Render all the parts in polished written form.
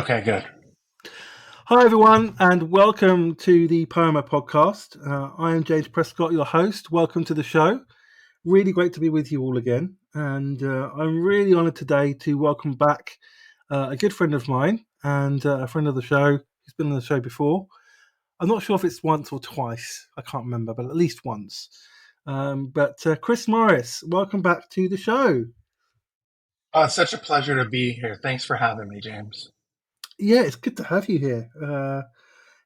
Okay, good. Hi, everyone, and welcome to the Poema podcast. I am James Prescott, your host. Welcome to the show. Really great to be with you all again. And I'm really honoured today to welcome back a good friend of mine and a friend of the show who's been on the show before. I'm not sure if it's once or twice. I can't remember, but at least once. But Chris Morris, welcome back to the show. Oh, it's such a pleasure to be here. Thanks for having me, James. Yeah, it's good to have you here.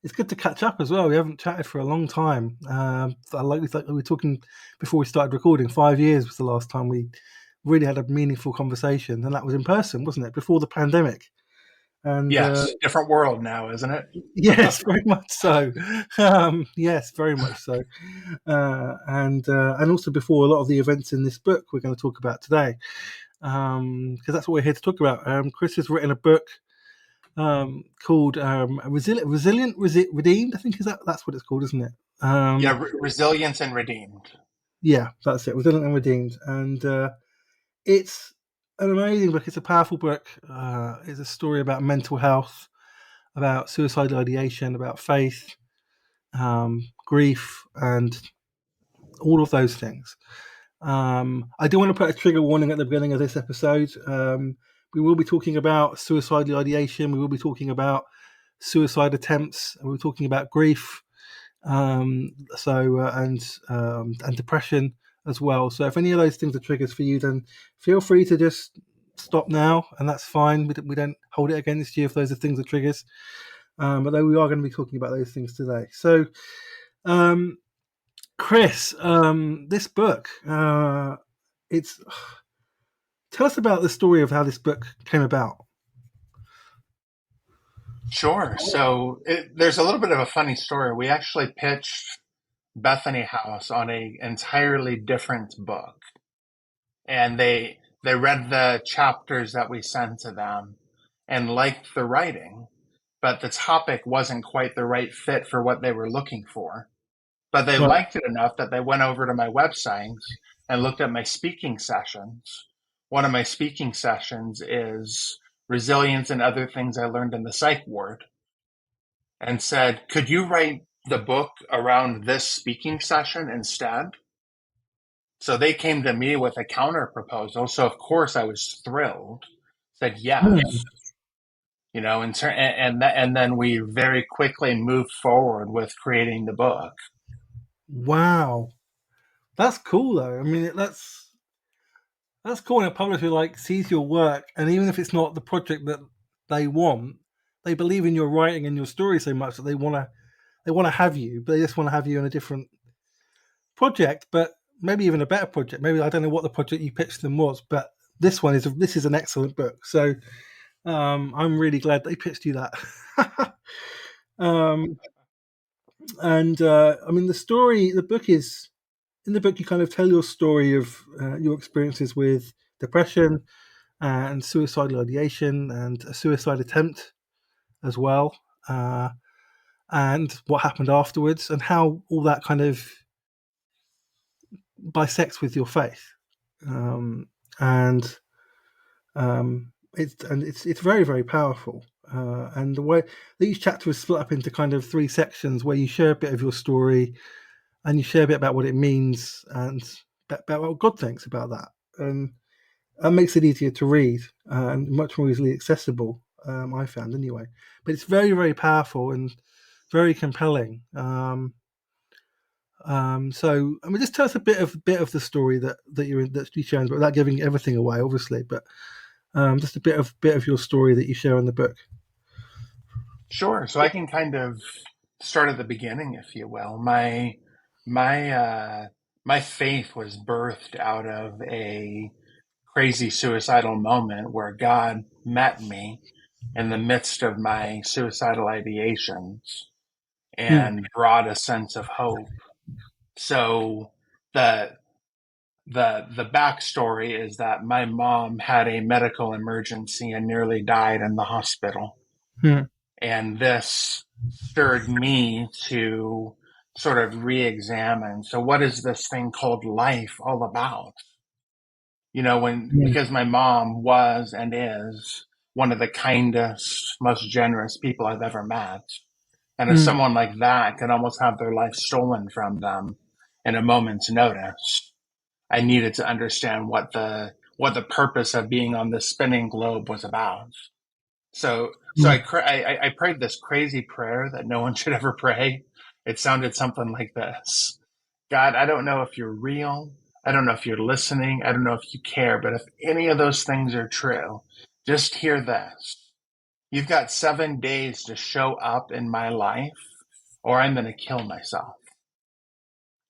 It's good to catch up as well. We haven't chatted for a long time. Like we were talking before we started recording. 5 years was the last time we really had a meaningful conversation, and that was in person, wasn't it? Before the pandemic. And Yes, different world now, isn't it? yes, very much so. Yes, very much so. And also before a lot of the events in this book we're going to talk about today, because that's what we're here to talk about. Chris has written a book called Redeemed. I think that's what it's called, isn't it? Yeah, resilience and redeemed. Yeah, that's it. Resilient and Redeemed, and it's an amazing book. It's a powerful book. It's a story about mental health, about suicidal ideation, about faith, grief, and all of those things. I do want to put a trigger warning at the beginning of this episode. We will be talking about suicidal ideation. We will be talking about suicide attempts. And we're talking about grief, and depression as well. So if any of those things are triggers for you, then feel free to just stop now, and that's fine. We don't hold it against you if those are things are triggers. But though we are going to be talking about those things today. So, Chris, this book, it's tell us about the story of how this book came about. Sure. So there's a little bit of a funny story. We actually pitched Bethany House on an entirely different book, and they read the chapters that we sent to them and liked the writing, but the topic wasn't quite the right fit for what they were looking for. But they Right. liked it enough that they went over to my website and looked at my speaking sessions. One of my speaking sessions is resilience and other things I learned in the psych ward, and said, could you write the book around this speaking session instead? So they came to me with a counter proposal. So of course I was thrilled, said yes, and then we very quickly moved forward with creating the book. Wow, that's cool though. I mean, that's cool when a publisher like sees your work, and even if it's not the project that they want, they believe in your writing and your story so much that they want to have you, but they just want to have you in a different project, but maybe even a better project. Maybe I don't know what the project you pitched them was, but this is an excellent book. So I'm really glad they pitched you that. um, and I mean, the book is in the book. You kind of tell your story of your experiences with depression and suicidal ideation and a suicide attempt as well, and what happened afterwards, and how all that kind of bisects with your faith. Um, and it's very, very powerful. And the way each chapter is split up into kind of three sections where you share a bit of your story and you share a bit about what it means and about what God thinks about that. And that makes it easier to read and much more easily accessible, I found anyway. But it's very, very powerful and very compelling. So, I mean, just tell us a bit of the story that you share, but without giving everything away, obviously. But just a bit of your story that you share in the book. Sure. So I can kind of start at the beginning, if you will. My faith was birthed out of a crazy suicidal moment where God met me in the midst of my suicidal ideations Hmm. and brought a sense of hope. So the the backstory is that my mom had a medical emergency and nearly died in the hospital. Hmm. And this stirred me to sort of re-examine. So what is this thing called life all about? Hmm. Because my mom was and is one of the kindest, most generous people I've ever met. And if Mm. someone like that can almost have their life stolen from them in a moment's notice, I needed to understand what the purpose of being on this spinning globe was about. So Mm. I prayed this crazy prayer that no one should ever pray. It sounded something like this: God, I don't know if you're real. I don't know if you're listening. I don't know if you care. But if any of those things are true, just hear this: you've got 7 days to show up in my life, or I'm going to kill myself.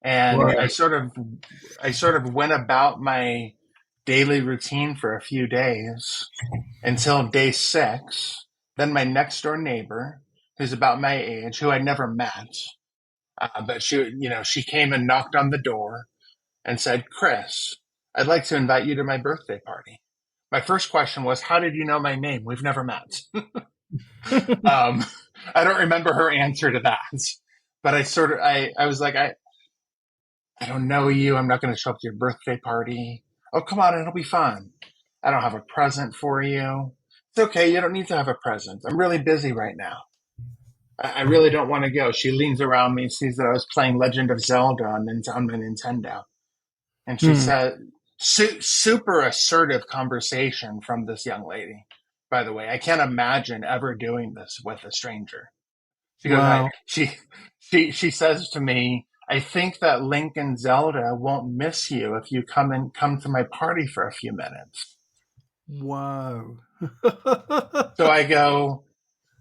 And Wow. I sort of went about my daily routine for a few days until day 6. Then my next door neighbor, who's about my age, who I never met, but she came and knocked on the door and said, "Chris, I'd like to invite you to my birthday party." My first question was, "How did you know my name? We've never met." um, I don't remember her answer to that, but I was like, I don't know you. I'm not going to show up to your birthday party. Oh, come on, it'll be fun. I don't have a present for you. It's okay. You don't need to have a present. I'm really busy right now. I really don't want to go. She leans around me and sees that I was playing Legend of Zelda on my Nintendo. And she Mm. said, super assertive conversation from this young lady, by the way. I can't imagine ever doing this with a stranger. She goes, Wow. she says to me, "I think that Link and Zelda won't miss you if you come to my party for a few minutes." Wow. So I go,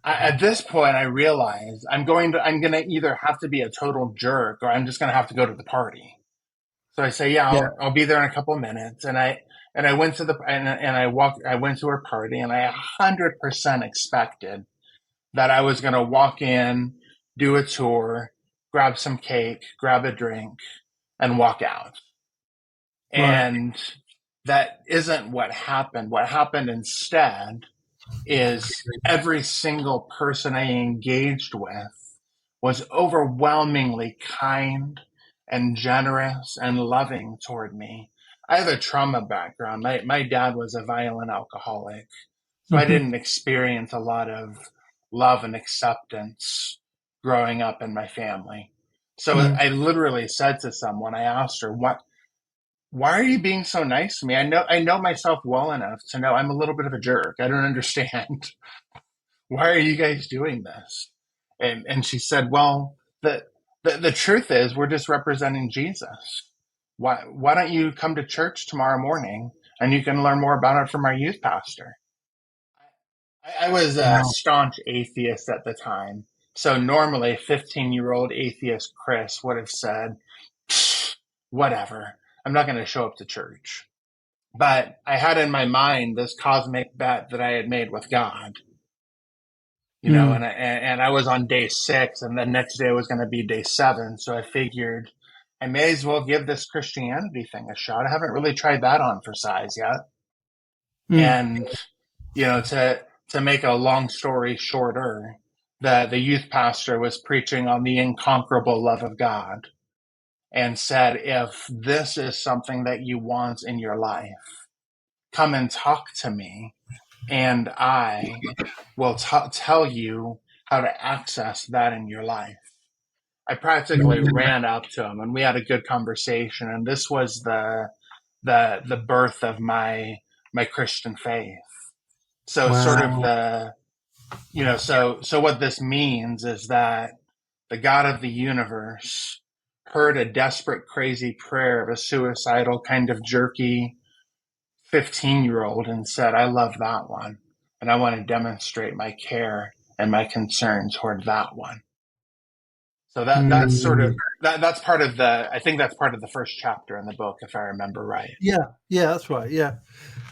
at this point, I realize I'm going to either have to be a total jerk or I'm just going to have to go to the party. So I say, yeah, Yeah. I'll be there in a couple of minutes. And I went to I went to her party and I 100% expected that I was going to walk in, do a tour, grab some cake, grab a drink, and walk out. Right. And that isn't what happened. What happened instead is every single person I engaged with was overwhelmingly kind and generous and loving toward me. I have a trauma background. My dad was a violent alcoholic. So I Hmm. didn't experience a lot of love and acceptance growing up in my family. So Mm. I literally said to someone, I asked her, why are you being so nice to me? I know myself well enough to know I'm a little bit of a jerk. I don't understand. Why are you guys doing this? And she said, well, the truth is we're just representing Jesus. Why don't you come to church tomorrow morning and you can learn more about it from our youth pastor? I was a Wow. staunch atheist at the time. So normally, 15-year-old atheist Chris would have said, whatever, I'm not going to show up to church. But I had in my mind this cosmic bet that I had made with God, Mm. and I was on day 6, and the next day was going to be day 7. So I figured I may as well give this Christianity thing a shot. I haven't really tried that on for size yet. Mm. And to make a long story shorter, the youth pastor was preaching on the incomparable love of God and said, if this is something that you want in your life, come and talk to me, and I will tell you how to access that in your life. I practically Mm. ran up to him and we had a good conversation, and this was the birth of my Christian faith. So sort of Wow. so what this means is that the God of the universe heard a desperate, crazy prayer of a suicidal, kind of jerky 15-year-old and said, I love that one. And I want to demonstrate my care and my concern toward that one. So that's sort of Mm. that's part of I think that's part of the first chapter in the book, if I remember right. Yeah. Yeah. That's right. Yeah.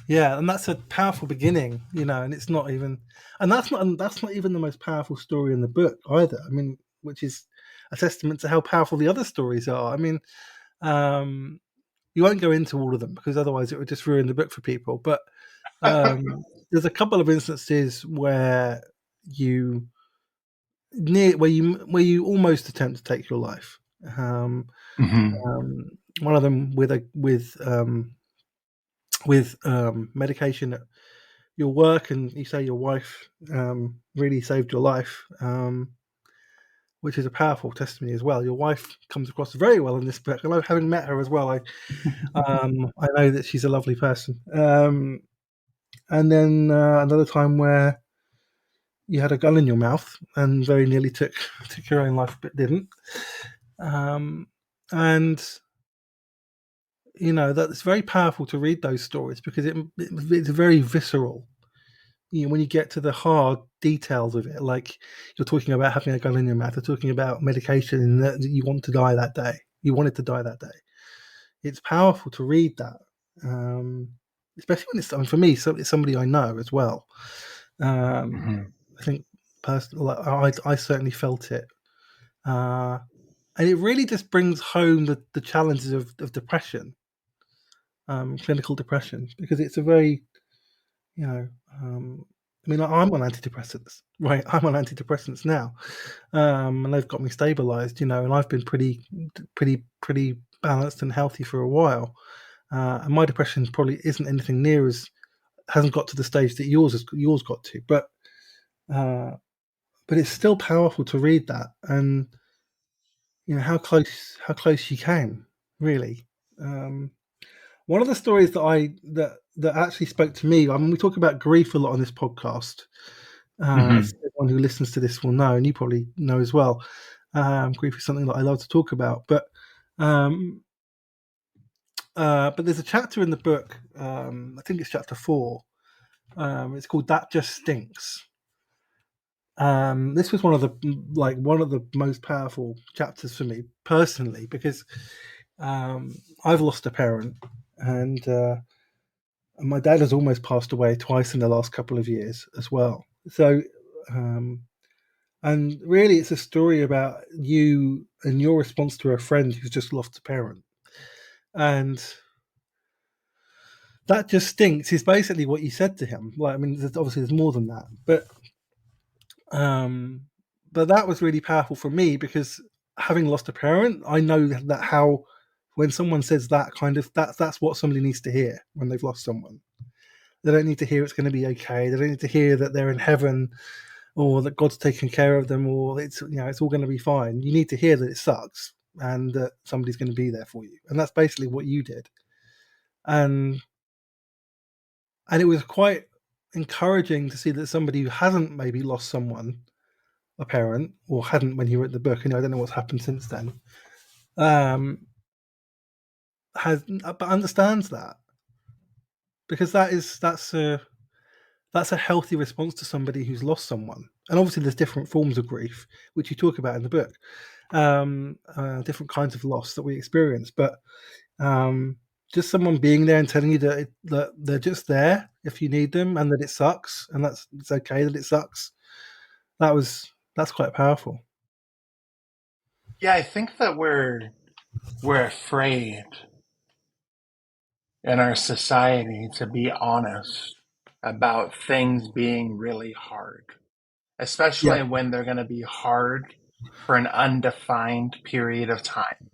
Yeah. And that's a powerful beginning, and it's not even, and that's not even the most powerful story in the book either. I mean, which is a testament to how powerful the other stories are. I mean, um, you won't go into all of them because otherwise it would just ruin the book for people. But there's a couple of instances where you where you almost attempt to take your life. Um, Mm-hmm. One of them with medication that your work, and you say your wife really saved your life, which is a powerful testimony as well. Your wife comes across very well in this book, and having met her as well, I know that she's a lovely person. And then another time where you had a gun in your mouth and very nearly took your own life, but didn't. And that's very powerful to read those stories, because it's very visceral. When you get to the hard details of it, like you're talking about having a gun in your mouth, you're talking about medication, and that you want to die that day. You wanted to die that day. It's powerful to read that, especially when it's, for me, so it's somebody I know as well. Mm-hmm. I think personally, I certainly felt it, and it really just brings home the challenges of depression, clinical depression, because it's a very, I mean, I'm on antidepressants, right? I'm on antidepressants now, and they've got me stabilized, and I've been pretty balanced and healthy for a while. And my depression probably isn't anything near as, hasn't got to the stage that yours got to, but it's still powerful to read that, and how close she came, really. One of the stories that actually spoke to me. I mean, we talk about grief a lot on this podcast. Mm-hmm. Everyone who listens to this will know, and you probably know as well. Grief is something that I love to talk about, um, but there's a chapter in the book. I think it's chapter 4. It's called "That Just Stinks." This was one of the most powerful chapters for me personally, because I've lost a parent, and my dad has almost passed away twice in the last couple of years as well. So, and really, it's a story about you and your response to a friend who's just lost a parent, and that just stinks is basically what you said to him. Like, I mean, obviously there's more than that, um, but that was really powerful for me, because having lost a parent, I know that how when someone says that kind of that's what somebody needs to hear when they've lost someone. They don't need to hear it's going to be okay. They don't need to hear that they're in heaven, or that God's taking care of them, or it's all going to be fine. You need to hear that it sucks and that somebody's going to be there for you, and that's basically what you did. And it was quite encouraging to see that somebody who hasn't maybe lost someone, a parent, or hadn't when you wrote the book, and I don't know what's happened since then, um, has but understands that, because that's a healthy response to somebody who's lost someone. And obviously, there's different forms of grief, which you talk about in the book, different kinds of loss that we experience. But just someone being there and telling you that they're just there if you need them, and that it sucks, and it's okay that it sucks. That's quite powerful. Yeah, I think that we're afraid in our society to be honest about things being really hard, Yeah, especially when they're going to be hard for an undefined period of time.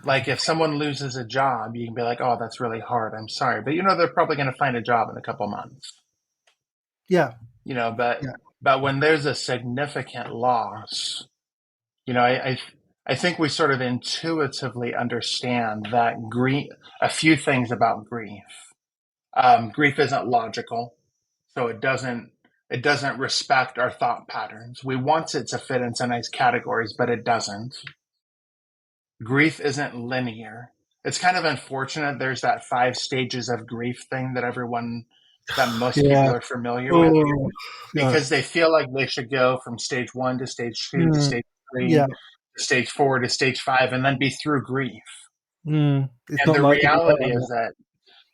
Like if someone loses a job, you can be like, "Oh, that's really hard. I'm sorry," but they're probably going to find a job in a couple months. yeah, You know, but yeah, but when there's a significant loss, you know, I I, I think we sort of intuitively understand that grief. A few things about grief. Grief isn't logical, so it doesn't respect our thought patterns. We want it to fit into nice categories, but it doesn't. Grief isn't linear. It's kind of unfortunate. There's that 5 stages of grief thing that most yeah. people are familiar with, Oh, yeah. because they feel like they should go from stage 1 to stage 2 to Mm, stage yeah. 3 to stage 4 to stage 5, and then be through grief. It's And not the like reality is that,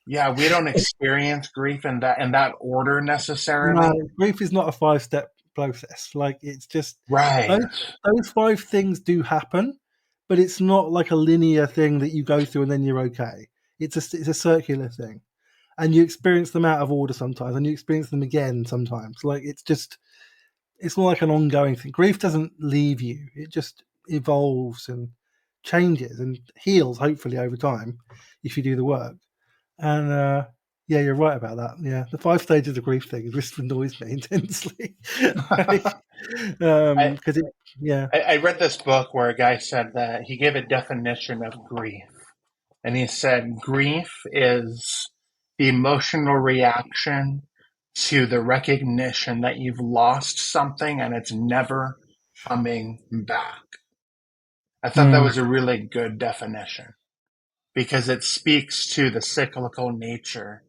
yeah, we don't experience grief in that order no, necessarily. grief is not a 5-step process. Like, it's just Right. those 5 things do happen, but it's not like a linear thing that you go through and then you're okay. It's a circular thing, and you experience them out of order sometimes, and you experience them again sometimes. Like, it's not like an ongoing thing. Grief doesn't leave you; it just evolves and changes and heals, hopefully over time, if you do the work. And Yeah, you're right about that. Yeah, the 5 stages of grief thing just annoys me intensely. I, Because yeah. I read this book where a guy said that he gave a definition of grief. And he said, grief is the emotional reaction to the recognition that you've lost something and it's never coming back. I thought that Mm, was a really good definition because it speaks to the cyclical nature.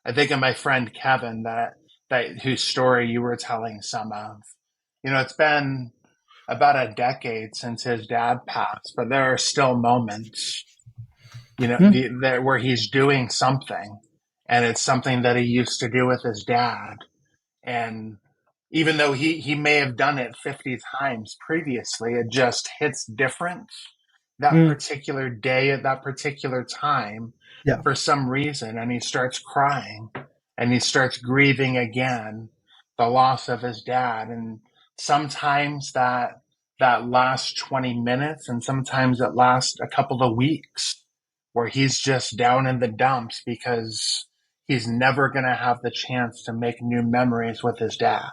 I think of my friend Kevin, that whose story you were telling some of. It's been about a decade since his dad passed, but there are still moments, mm, where he's doing something, and it's something that he used to do with his dad, and even though he may have done it 50 times previously, it just hits different that mm, particular day at that particular time yeah. for some reason. And he starts crying and he starts grieving again the loss of his dad. And sometimes that lasts 20 minutes and sometimes it lasts a couple of weeks where he's just down in the dumps because he's never going to have the chance to make new memories with his dad.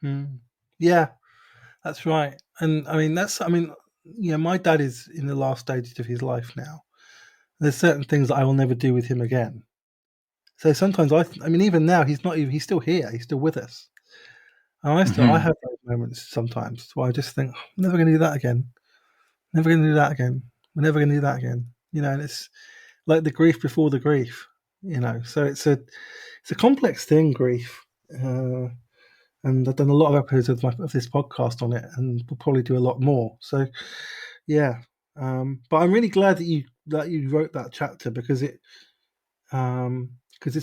Mm. Yeah, that's right. And I mean, my dad is in the last stages of his life now. There's certain things that I will never do with him again. So sometimes I mean, even now he's not even, he's still here. He's still with us. And I Mm-hmm. have those moments sometimes where I just think, I'm never going to do that again. Never going to do that again. We're never going to do that again. And it's like the grief before the grief. So it's a complex thing, grief. And I've done a lot of episodes of this podcast on it, and we'll probably do a lot more. So, yeah. But I'm really glad that you wrote that chapter because it's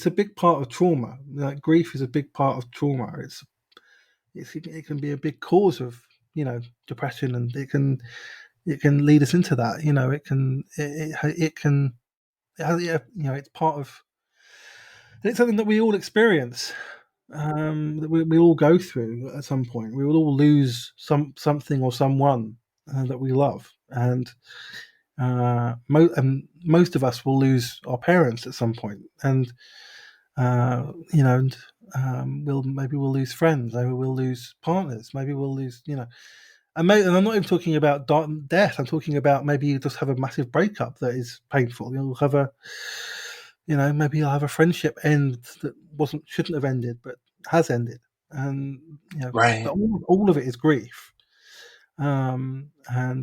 a big part of trauma. Like grief is a big part of trauma. It can be a big cause of depression, and it can lead us into that. It can it has, yeah, it's part of it's something that we all experience, that we all go through at some point. We will all lose something or someone that we love, and most of us will lose our parents at some point, and and we'll lose friends, maybe we'll lose partners, maybe we'll lose and I'm not even talking about death. I'm talking about maybe you just have a massive breakup that is painful. You'll have maybe you'll have a friendship end that wasn't shouldn't have ended, but has ended, and but Right. all of it is grief. And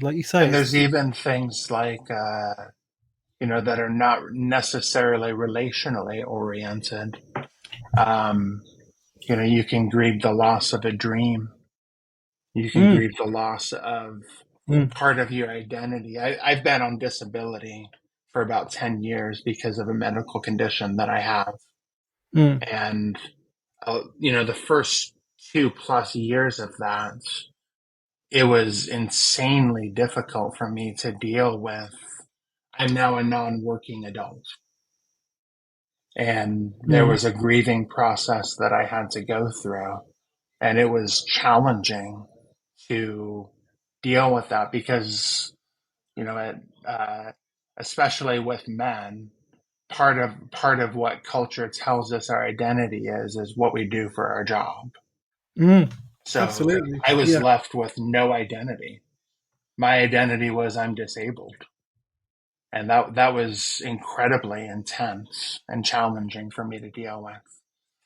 like you say, And there's even things like, that are not necessarily relationally oriented. Um, you can grieve the loss of a dream. You can mm, grieve the loss of mm, part of your identity. I've been on disability for about 10 years because of a medical condition that I have. mm, And, the first 2+ years of that, it was insanely difficult for me to deal with. I'm now a non working adult. And there mm, was a grieving process that I had to go through. And it was challenging to deal with that because, it, especially with men, part of what culture tells us our identity is what we do for our job. mm. So Absolutely, I was yeah. left with no identity. My identity was I'm disabled. And that was incredibly intense and challenging for me to deal with.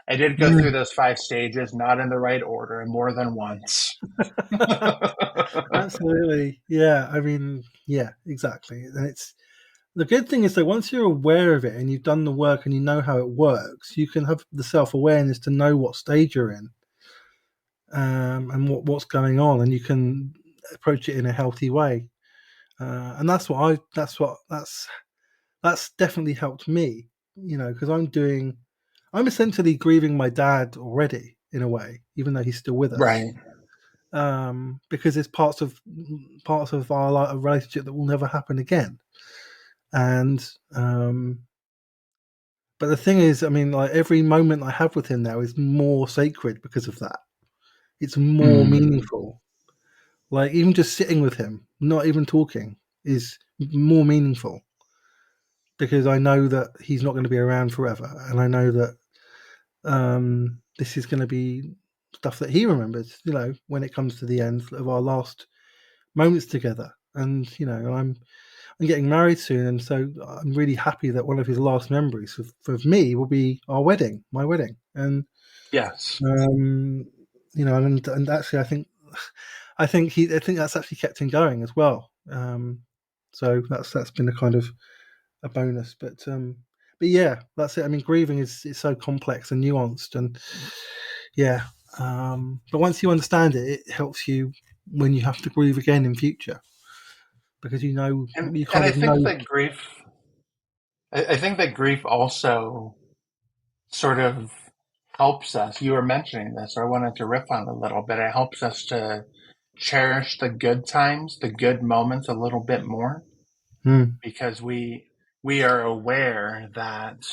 I did go through Mm. those 5 stages, not in the right order, and more than once. Absolutely, yeah. I mean, yeah, exactly. And it's the good thing is that once you're aware of it and you've done the work and you know how it works, you can have the self awareness to know what stage you're in, and what's going on, and you can approach it in a healthy way. And that's definitely helped me, because I'm essentially grieving my dad already in a way, even though he's still with us. Right. Because it's parts of our relationship that will never happen again. And but the thing is, I mean, like every moment I have with him now is more sacred because of that. It's more Mm. meaningful. Like even just sitting with him, not even talking, is more meaningful because I know that he's not going to be around forever, and I know that this is going to be stuff that he remembers. When it comes to the end of our last moments together, and I'm getting married soon, and so I'm really happy that one of his last memories of me will be our wedding, my wedding, and Yes. um, and actually, I think that's actually kept him going as well. So that's been a kind of a bonus, but yeah, that's it. I mean, grieving is so complex and nuanced, and yeah, but once you understand it, it helps you when you have to grieve again in future because you And kind of know. I think that grief also sort of helps us. You were mentioning this, or I wanted to riff on it a little bit. It helps us to cherish the good times, the good moments a little bit more Mm, because we are aware that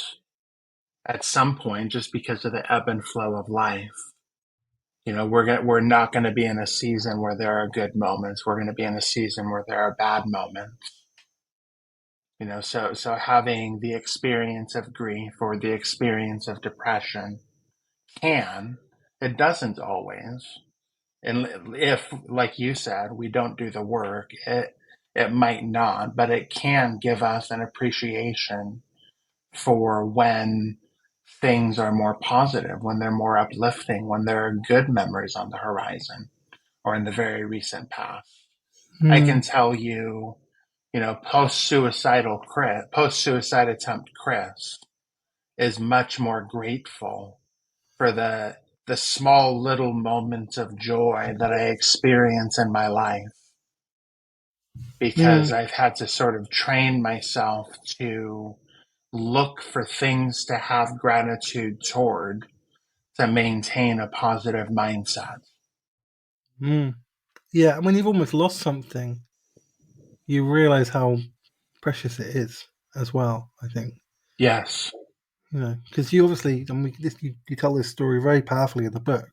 at some point, just because of the ebb and flow of life, we're not going to be in a season where there are good moments. We're going to be in a season where there are bad moments. So having the experience of grief or the experience of depression can, it doesn't always. And if, like you said, we don't do the work, it might not, but it can give us an appreciation for when things are more positive, when they're more uplifting, when there are good memories on the horizon or in the very recent past. I can mm, tell you, post suicide attempt Chris is much more grateful for the small little moments of joy that I experience in my life mm, because I've had to sort of train myself to look for things to have gratitude toward to maintain a positive mindset. mm. Yeah, when you've almost lost something, you realize how precious it is as well. I think Yes. because you obviously, I mean, you tell this story very powerfully in the book.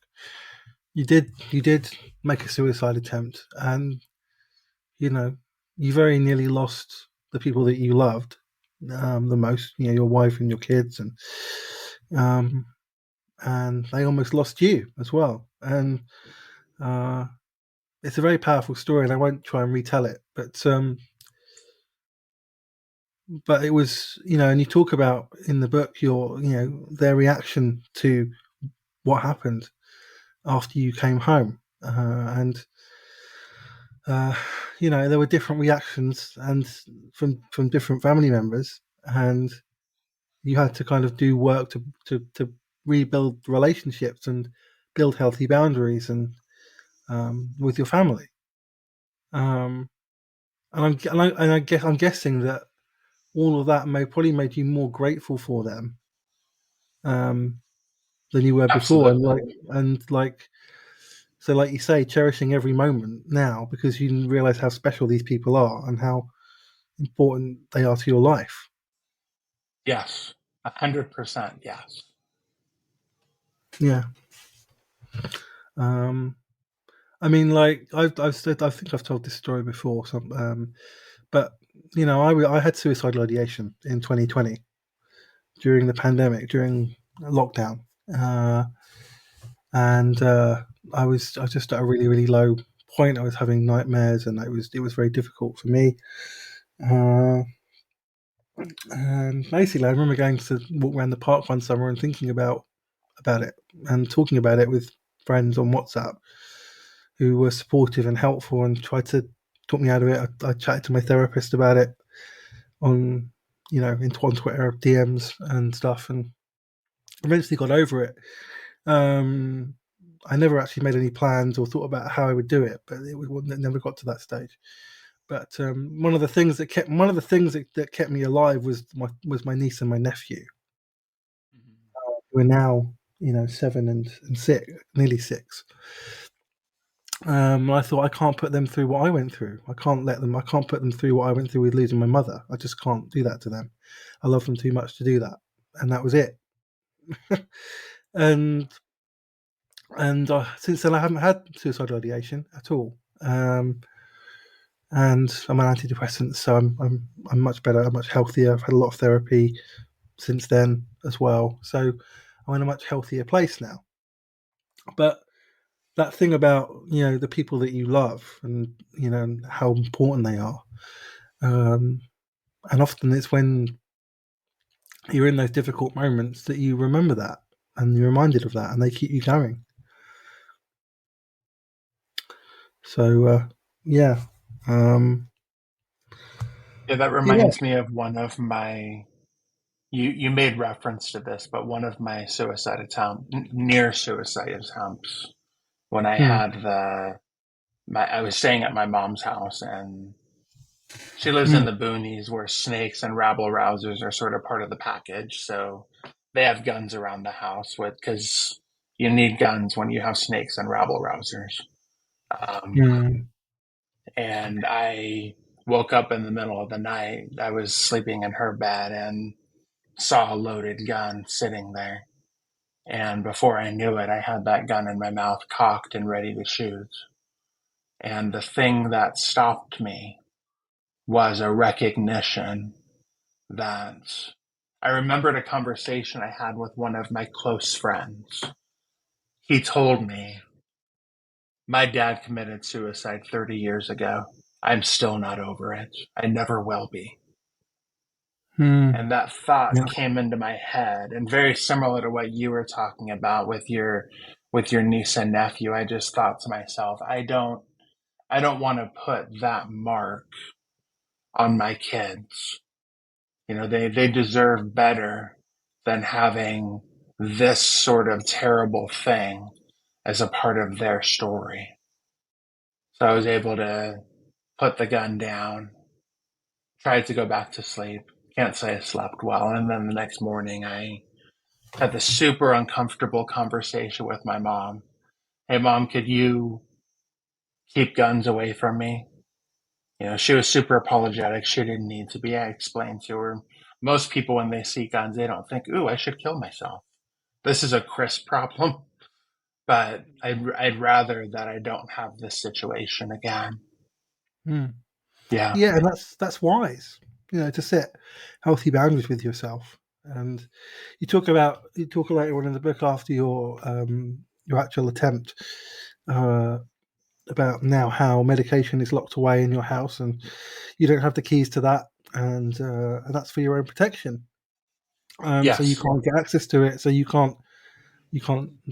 You did make a suicide attempt, and you know you very nearly lost the people that you loved the most. Your wife and your kids, um, and they almost lost you as well. And uh, it's a very powerful story, and I won't try and retell it, but it was, and you talk about in the book their reaction to what happened after you came home, and uh, there were different reactions and from different family members, and you had to kind of do work to rebuild relationships and build healthy boundaries and with your family. Um, and I'm guessing that all of that may probably made you more grateful for them um, than you were before, and Absolutely. so like you say, cherishing every moment now because you realize how special these people are and how important they are to your life. Yes. 100% yes. Yeah. Um, I mean, like I've said, I think I've told this story before. But I had suicidal ideation in 2020 during the pandemic, during lockdown, uh, and I was just at a really really low point. I was having nightmares, and it was very difficult for me. Uh, and basically, I remember going to walk around the park one summer and thinking about it and talking about it with friends on WhatsApp who were supportive and helpful and tried to talk me out of it. I chatted to my therapist about it on on Twitter DMs and stuff, and eventually got over it. Um, I never actually made any plans or thought about how I would do it, but it never got to that stage. But one of the things that kept me alive was my niece and my nephew, who are now 7 and 6, nearly 6. I thought I can't put them through what I went through. I can't put them through what I went through with losing my mother. I just can't do that to them. I love them too much to do that, and that was it. and and since then I haven't had suicidal ideation at all. and I'm on antidepressants, so I'm much better, I'm much healthier. I've had a lot of therapy since then as well, so I'm in a much healthier place now. But that thing about the people that you love, and how important they are, um, and often it's when you're in those difficult moments that you remember that and you're reminded of that, and they keep you going. So yeah, um, Yeah, that yeah. reminds me of one of my, you made reference to this, but one of my suicide attempt, near suicide attempts, when I Hmm. had I was staying at my mom's house, and she lives in Hmm. the boonies where snakes and rabble rousers are sort of part of the package. So they have guns around the house because you need guns when you have snakes and rabble rousers. Um, Hmm. and I woke up in the middle of the night. I was sleeping in her bed and saw a loaded gun sitting there. And before I knew it, I had that gun in my mouth, cocked and ready to shoot. And the thing that stopped me was a recognition that I remembered a conversation I had with one of my close friends. He told me, my dad committed suicide 30 years ago. I'm still not over it. I never will be. Hmm. And that thought Yeah. came into my head, and very similar to what you were talking about with your niece and nephew. I just thought to myself, I don't want to put that mark on my kids. They deserve better than having this sort of terrible thing as a part of their story. So I was able to put the gun down, tried to go back to sleep. Can't say I slept well. And then the next morning, I had this super uncomfortable conversation with my mom. Hey, mom, could you keep guns away from me? She was super apologetic. She didn't need to be. I explained to her. Most people, when they see guns, they don't think, ooh, I should kill myself. This is a Chris problem, but I'd rather that I don't have this situation again. Hmm. Yeah. Yeah, and that's wise. To set healthy boundaries with yourself. And you talk about it in the book after your actual attempt, uh, about now how medication is locked away in your house, and you don't have the keys to that, and that's for your own protection. So you Yes. can't get access to it, so you can't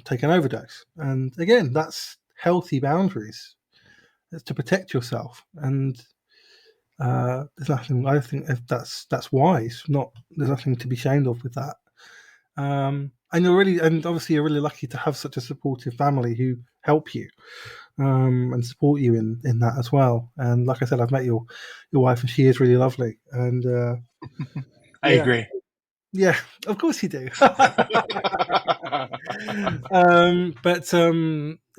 take an overdose. And again, that's healthy boundaries. It's to protect yourself, and there's nothing. I think that's wise. Not There's nothing to be ashamed of with that. And obviously you're really lucky to have such a supportive family who help you, and support you in that as well. And like I said, I've met your wife, and she is really lovely. And I yeah, agree. yeah, of course you do.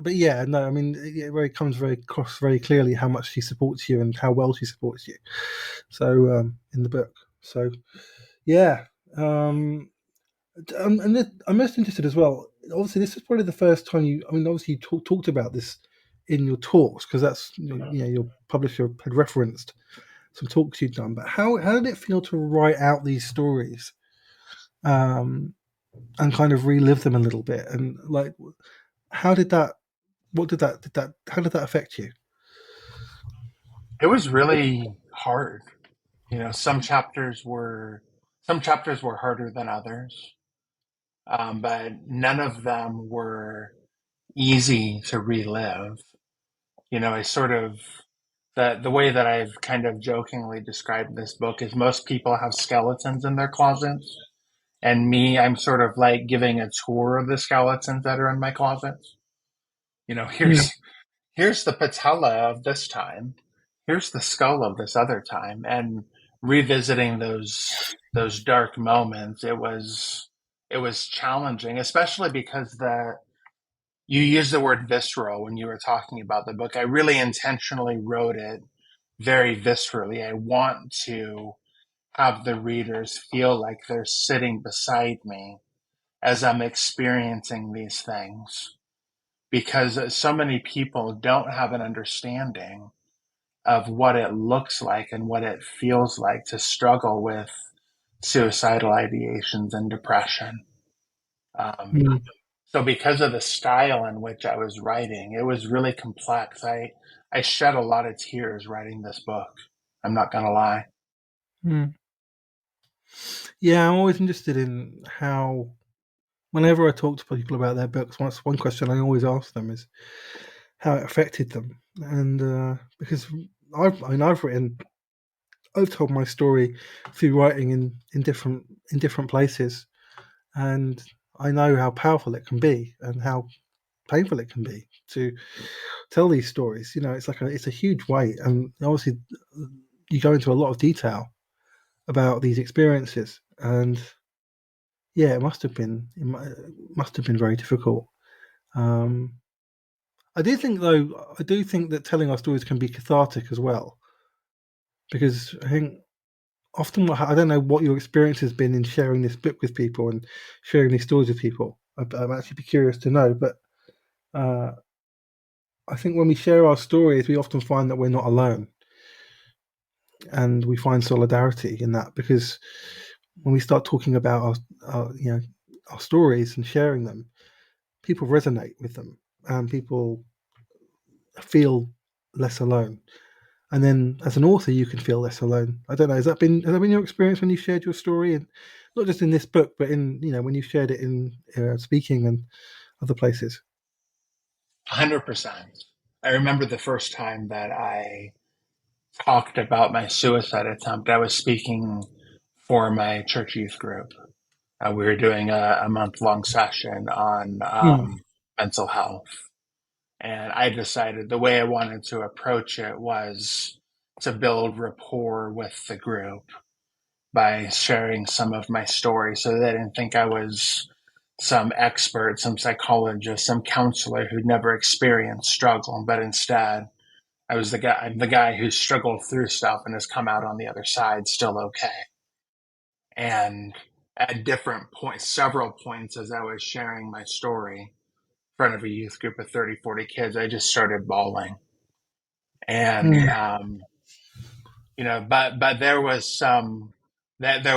But yeah, no, I mean, it very comes very across very clearly how much she supports you and how well she supports you. So in the book, so yeah, I'm most interested as well. Obviously, this is probably the first time you. I mean, obviously, you talked about this in your talks, because that's your publisher had referenced some talks you'd done. But how did it feel to write out these stories, um, and kind of relive them a little bit? And like, how did that? What did that? How did that affect you? It was really hard. Some chapters were harder than others, but none of them were easy to relive. I sort of the way that I've kind of jokingly described this book is most people have skeletons in their closets, and me, I'm sort of like giving a tour of the skeletons that are in my closets. Hmm. Here's the patella of this time. Here's the skull of this other time, and revisiting those dark moments. It was challenging, especially because the you used the word visceral when you were talking about the book. I really intentionally wrote it very viscerally. I want to have the readers feel like they're sitting beside me as I'm experiencing these things, because so many people don't have an understanding of what it looks like and what it feels like to struggle with suicidal ideations and depression. Um, Mm, so because of the style in which I was writing, it was really complex. I shed a lot of tears writing this book. I'm not gonna lie. mm. Yeah, I'm always interested in how, whenever I talk to people about their books, one question I always ask them is how it affected them. And because I've told my story through writing in different places, and I know how powerful it can be and how painful it can be to tell these stories. You know, it's a huge weight, and obviously you go into a lot of detail about these experiences, and yeah, it must have been very difficult. Um, I do think that telling our stories can be cathartic as well, because I think often I don't know what your experience has been in sharing this book with people and sharing these stories with people. I'm actually be curious to know, but uh, I think when we share our stories, we often find that we're not alone, and we find solidarity in that because when we start talking about our stories and sharing them, people resonate with them, and people feel less alone. And then, as an author, you can feel less alone. I don't know. Has that been your experience when you shared your story, and not just in this book, but in when you shared it in speaking and other places? 100%. I remember the first time that I talked about my suicide attempt. I was speaking for my church youth group. We were doing a month long session on Mm, mental health. And I decided the way I wanted to approach it was to build rapport with the group by sharing some of my story so they didn't think I was some expert, some psychologist, some counselor who'd never experienced struggle, but instead I'm the guy who struggled through stuff and has come out on the other side still okay. And at different points, several points as I was sharing my story in front of a youth group of 30, 40 kids, I just started bawling. And, mm, but there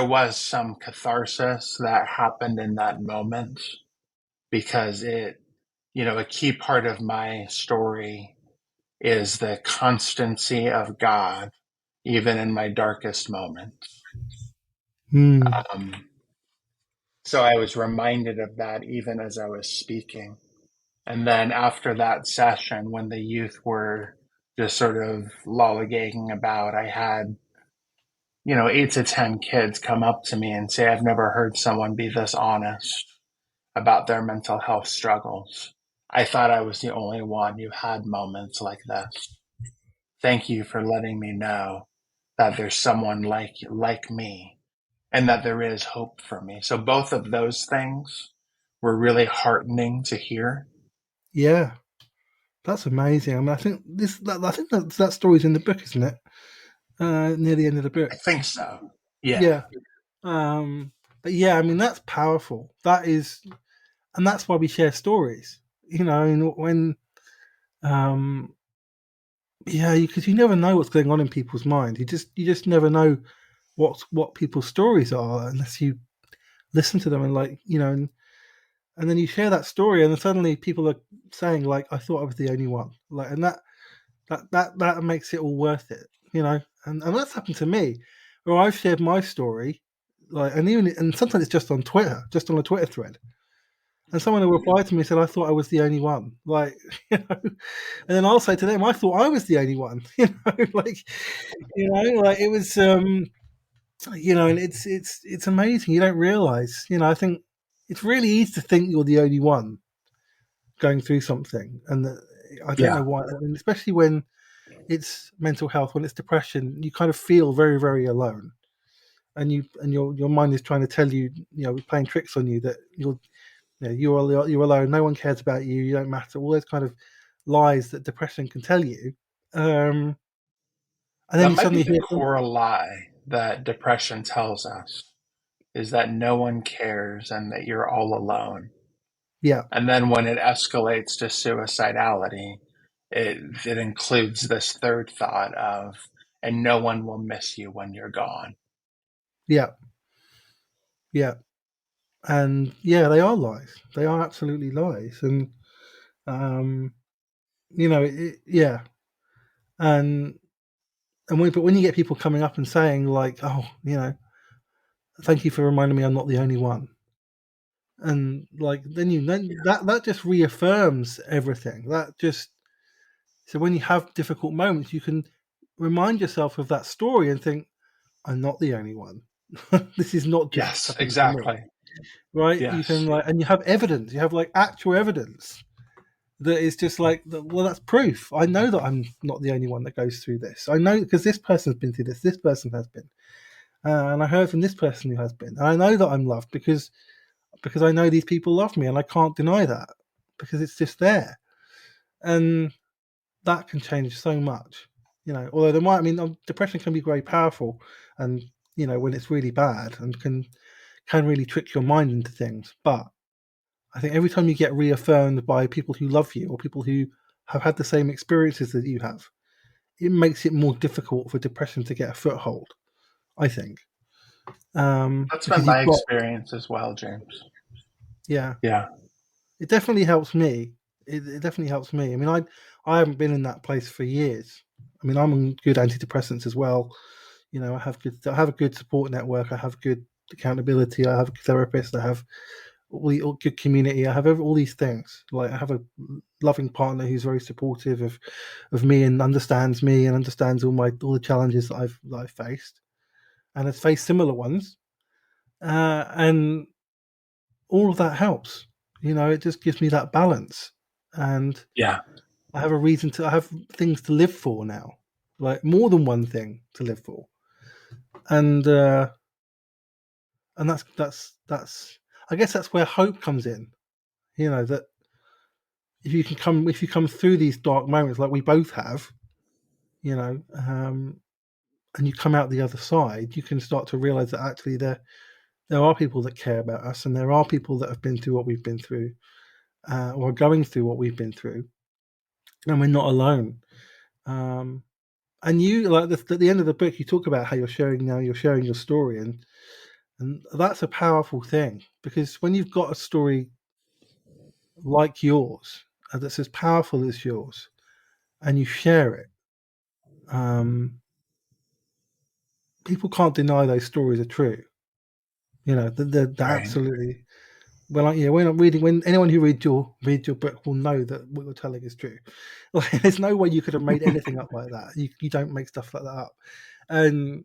was some catharsis that happened in that moment because a key part of my story is the constancy of God, even in my darkest moments. mm. Um, so I was reminded of that even as I was speaking. And then after that session, when the youth were just sort of lollygagging about, I had, 8 to 10 kids come up to me and say, I've never heard someone be this honest about their mental health struggles. I thought I was the only one who had moments like this. Thank you for letting me know that there's someone like me and that there is hope for me. So both of those things were really heartening to hear. Yeah, that's amazing. I mean, I think that story's in the book, isn't it? Near the end of the book. I think so. Yeah. Yeah. Um, but yeah, I mean, that's powerful. That is, and that's why we share stories. And when um, yeah, because you never know what's going on in people's mind. You just never know what people's stories are unless you listen to them and and then you share that story and then suddenly people are saying like I thought I was the only one, like, and that makes it all worth it, and that's happened to me where I've shared my story, like, and sometimes it's just on Twitter, just on a Twitter thread, and someone will reply to me and said I thought I was the only one, like, and then I'll say to them I thought I was the only one, like, like it was and it's amazing. You don't realize, I think it's really easy to think you're the only one going through something, and I don't know Yeah. why. I mean, especially when it's mental health, when it's depression, you kind of feel very, very alone, and your mind is trying to tell you, playing tricks on you that you're alone. No one cares about you. You don't matter. All those kind of lies that depression can tell you, um, and then That you might be suddenly the hear, core lie that depression tells us is that no one cares and that you're all alone. yeah, And then when it escalates to suicidality, it includes this third thought of, and no one will miss you when you're gone. Yeah, yeah, and yeah, they are lies. They are absolutely lies, and um, yeah, and but when you get people coming up and saying like, oh, thank you for reminding me I'm not the only one, and like then Yeah. that just reaffirms everything. That just so when you have difficult moments, you can remind yourself of that story and think, I'm not the only one. This is not just Yes, happening to me, exactly. right? You can Yes. and you have evidence. You have like actual evidence that is just like, well, that's proof. I know that I'm not the only one that goes through this. I know because this person's been through this. This person has been, and I heard from this person who has been. And I know that I'm loved because I know these people love me, and I can't deny that because it's just there, and that can change so much. Although depression can be very powerful, and when it's really bad and can really trick your mind into things. But I think every time you get reaffirmed by people who love you or people who have had the same experiences that you have, it makes it more difficult for depression to get a foothold. I think That's been because my you've got experience as well, James. yeah, Yeah. it definitely helps me. It definitely helps me. I mean, I haven't been in that place for years. I mean, I'm on good antidepressants as well. I have a good support network. I have good accountability. I have a therapist. I have all good community. I have all these things. Like I have a loving partner who's very supportive of me and understands me and understands all the challenges that I've faced and has faced similar ones. And all of that helps. It just gives me that balance, and Yeah. I have things to live for now, like more than one thing to live for, and that's I guess that's where hope comes in. That if you come through these dark moments like we both have, you know, um, and you come out the other side, you can start to realize that actually there are people that care about us, and there are people that have been through what we've been through, or are going through what we've been through, and we're not alone. Um, and you like at the end of the book, you talk about how you're sharing your story, and that's a powerful thing because when you've got a story like yours that's as powerful as yours, and you share it, um, people can't deny those stories are true. They're Right. absolutely well. Like, yeah, we're not reading. When anyone who read your book will know that what you're telling is true. Like, there's no way you could have made anything up like that. You don't make stuff like that up. And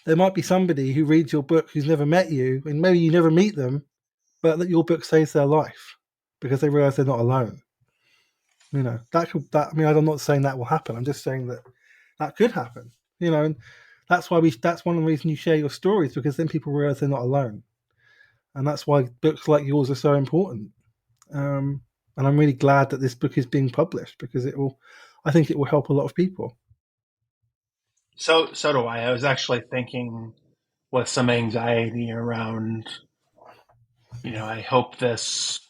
there might be somebody who reads your book who's never met you, and maybe you never meet them, but that your book saves their life because they realize they're not alone. I mean, I'm not saying that will happen. I'm just saying that that could happen. And that's one of the reasons you share your stories because then people realize they're not alone, and that's why books like yours are so important. Um, and I'm really glad that this book is being published because I think it will help a lot of people. So do I. I was actually thinking with some anxiety around, I hope this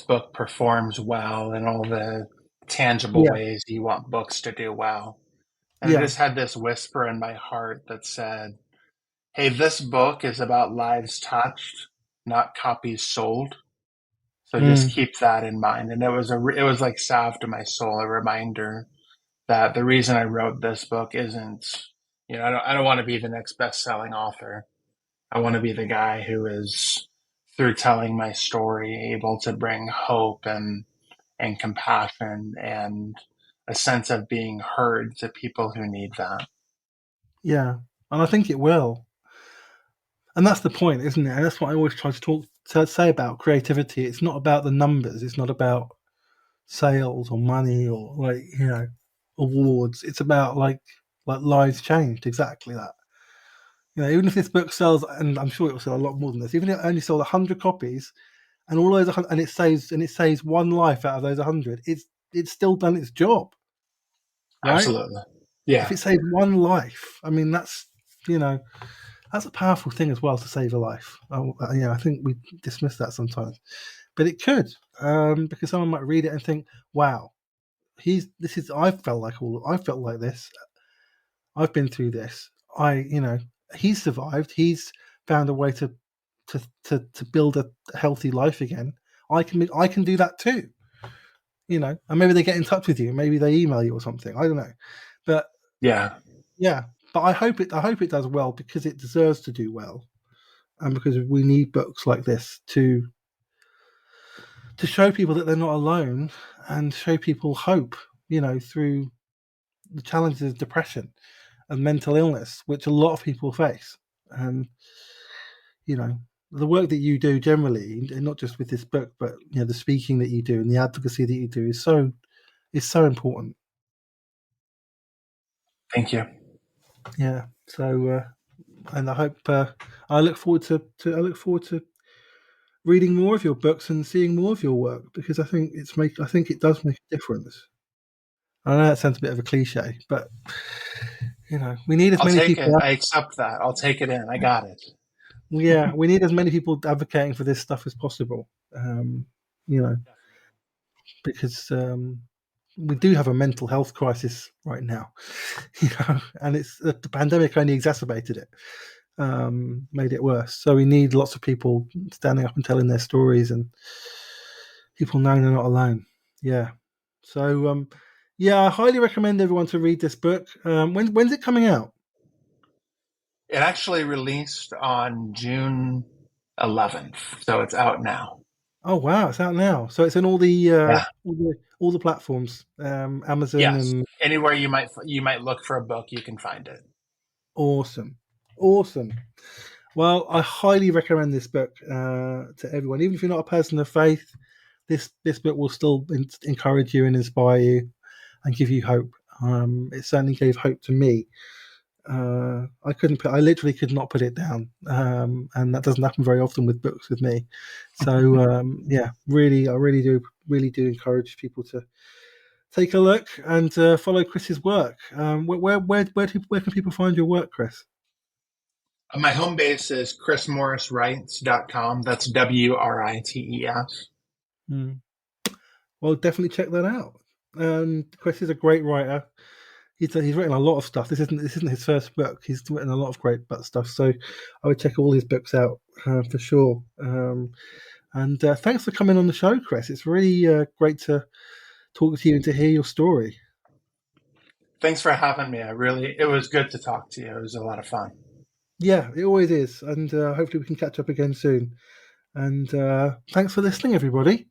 book performs well in all the tangible Yeah, ways you want books to do well. And I yeah, just had this whisper in my heart that said, hey, this book is about lives touched, not copies sold. So just mm, keep that in mind. And it was like salve to my soul, a reminder that the reason I wrote this book isn't, I don't want to be the next best-selling author. I want to be the guy who is, through telling my story, able to bring hope and compassion and a sense of being heard to people who need that. yeah. And I think it will. And that's the point, isn't it? And that's what I always try to say about creativity. It's not about the numbers. It's not about sales or money or awards. It's about like lives changed. Exactly that. Even if this book sells, and I'm sure it will sell a lot more than this. Even if it only sold 100 copies, and all those, and it saves one life out of those 100, it's still done its job, right? Absolutely. If Yeah. it saves one life, I mean you know that's a powerful thing as well to save a life. I think we dismiss that sometimes, but it could because someone might read it and think, "Wow, I felt like this. I've been through this. He's survived. He's found a way to build a healthy life again. I can do that too. And maybe they get in touch with you, maybe they email you or something. I don't know, but Yeah. yeah. But I hope it does well, because it deserves to do well, and because we need books like this to show people that they're not alone, and show people hope. Through the challenges of depression and mental illness, which a lot of people face. And the work that you do generally, and not just with this book, but the speaking that you do and the advocacy that you do is so important. Thank you. Yeah. So, and I hope I look forward to reading more of your books and seeing more of your work, because I think it does make a difference. I know that sounds a bit of a cliche, but we need as I'll many take people. it. I accept that. I'll take it in. I got it. Yeah, we need as many people advocating for this stuff as possible. You know, because we do have a mental health crisis right now. And it's the pandemic only exacerbated it, made it worse. So we need lots of people standing up and telling their stories, and people knowing they're not alone. Yeah. So yeah, I highly recommend everyone to read this book. When's it coming out? It actually released on June 11th, so it's out now. Oh wow, it's out now. So it's in all the Yeah. all the platforms, Amazon Yes. and Anywhere you might look for a book, you can find it. awesome, awesome. Well, I highly recommend this book to everyone, even if you're not a person of faith. This book will still encourage you and inspire you and give you hope. It certainly gave hope to me. I literally could not put it down, and that doesn't happen very often with books with me. So yeah, I really do encourage people to take a look and follow Chris's work. Where can people find your work, Chris? My home base is chrismorriswrites.com. That's WRITES. Hmm. Well, definitely check that out. Chris is a great writer. He's written a lot of stuff. This isn't his first book. He's written a lot of great stuff. So I would check all his books out for sure. And thanks for coming on the show, Chris. It's really great to talk to you and to hear your story. Thanks for having me. It was good to talk to you. It was a lot of fun. Yeah, it always is. And hopefully we can catch up again soon. And thanks for listening, everybody.